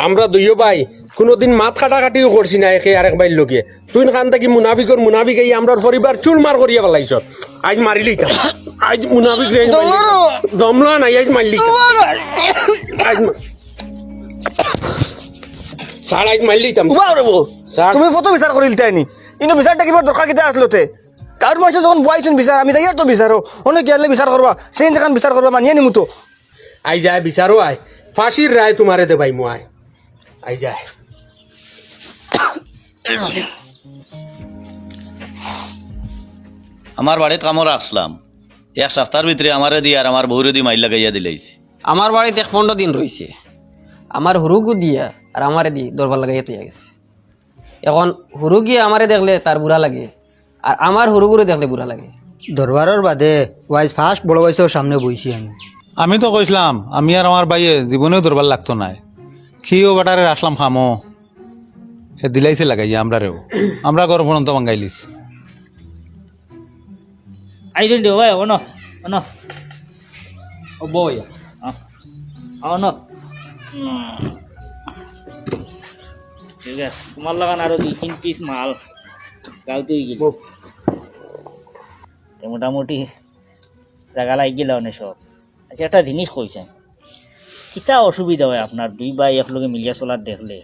আমরা দুইও ভাই কোনোদিন মাত কাটাকাটিও করছি না একে আরেক ভাইয়ের লোকে তুই খান থাকি মুনাফিক এই আমরার পরিবার চুরমার করিয়া পেলাইছ আজ মারিলি আজ মুনাফিক দমলা নাই আজ মারলি আজ স্যার আজ মারলি স্যার তুমি কত বিচার করিল তাইনি কিন্তু বিচারটা কিবার দরকার কিতা আসলোতে কার মানুষ যখন বয়াইছুন বিচার আমি যাই তো বিচারো অনেক গেলে বিচার করবা সেই যেখান বিচার করবা মানিয়ে নিমু তো আই যায় বিচারো আয় ফাঁসির রায় তোমারে দে ভাই মু আই যায় আমার বাড়িতে কামর আসলাম এক সপ্তাহের ভিতরে আমারে দিয়ে আর আমার বউরে দিয়ে মাইল লাগাইয়া দিলাইছে আমার বাড়িতে 15 দিন রয়েছে আমার হুরুগু দিয়া আর আমারে দি দরবার লাগাইয়া তুই গেছে এখন হুরুগিয়ে আমারে দেখলে তার বুড়া লাগে আর আমার হুরুগুরে দেখলে বুড়া লাগে দরবারের বাদে ওয়াইজ ফার্স্ট বড় বয়সের সামনে বইছি আমি তো কইসলাম আমি আর আমার বাইয়ে জীবনেও দরবার লাগতো না খিও বাটারে আসলাম খামো হে দিলাইছে লাগাইয়া আমরা গরম পর্যন্ত বাঙ্গাইলিস আইজন দিও ভাই অন অন ও বই অন ঠিক আছে তোমার লাগান আরো 2-3 পিস মাল গাউতেই গেল মোটামুটি জায়গা লাগি গেল অনেক সব আচ্ছা একটা জিনিস কইছেন কিতা অসুবিধা হয় আপনার দুই ভাই একলগে মিলিয়া চলার দেখলে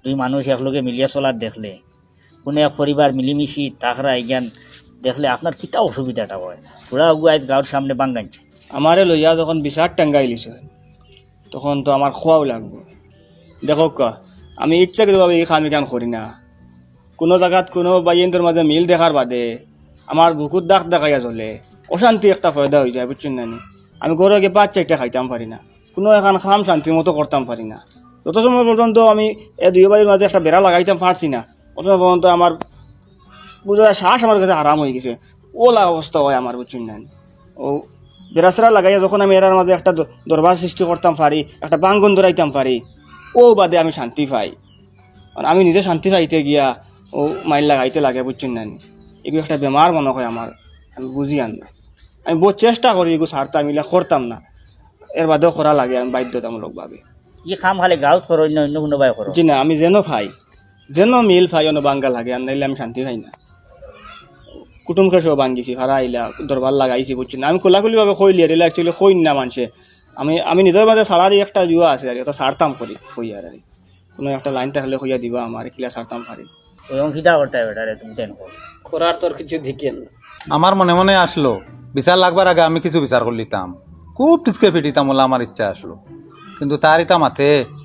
দুই মানুষ একলগে মিলিয়া চলার দেখলে কোনো এক পরিবার মিলিমিশি তাকরা এইজ্ঞান দেখলে আপনার কিতা অসুবিধাটা হয় পুরা আজ গাঁর সামনে বাঙ্গাইছে আমারে লইয়া যখন বিচার টাঙ্গাইলিছে তখন তো আমার খোয়াও লাগবে দেখো কা আমি ইচ্ছাকৃতভাবে এই কামি কাম করি না কোনো জায়গাত কোনো বাইয়ের মাঝে মিল দেখার বাদে আমার বুকুর দাগ দেখাইয়া চলে অশান্তি একটা ফয়দা হয়ে যায় বুঝছেন না আমি ঘরে গিয়ে 5-4টা খাইতাম পারি না কোনো এখন খাম শান্তির মতো করতাম পারি না যত সময় পর্যন্ত আমি এই দুই বাড়ির মাঝে একটা বেড়া লাগাইতাম পারছি না তত সময় পর্যন্ত আমার বুঝা শ্বাস আমার কাছে আরাম হয়ে গেছে ওলা অবস্থা হয় আমার বুঝছেন না ও বেড়াচেরা লাগাইয়া যখন আমি এরার মাঝে একটা দরবার সৃষ্টি করতাম পারি একটা বাঙ্গন ধরাইতাম পারি ও বাদে আমি শান্তি পাই আর আমি নিজে শান্তি পাইতে গিয়া ও মাইল লাগাইতে লাগে বুঝছেন না এগুলো একটা বেমার মনে হয় আমার আমি বুঝি আন না আমি বহু চেষ্টা করি এগুলো সারতে আমি করতাম না এর বাদেও করা লাগে আমি বাধ্যতামূলকভাবে ই খাম খালি গাঁত করো অন্য কোনো ভাই করো জি না আমি যেন পাই যেন মিল পাই অন্য বাঙ্গা লাগে আর নাইলে আমি শান্তি পাই না কুটুমকে সব ভাঙ্গিছি ভাড়া আইলা দরবার লাগাইছি বুঝছি না আমি খোলাখুলিভাবে কইলি আর এলা অ্যাকচুয়ালি কইন না মানুষে আমি নিজের মাঝে ছাড়ারই একটা জুয়া আছে আর এটা ছাড়তাম করি কই আর কোনো একটা লাইন থাকলে কইয়া দিবা আমার কিলা ছাড়তাম পারি এবং কিতা করতে হবে এটা তুমি টেন করো করার তোর কিছু দিকেন আমার মনে মনে আসলো বিচার লাগবার আগে আমি কিছু বিচার করলিতাম খুব টিচকে ফিটিতাম বলে আমার ইচ্ছা আসলো কিন্তু তার ইতা মাথে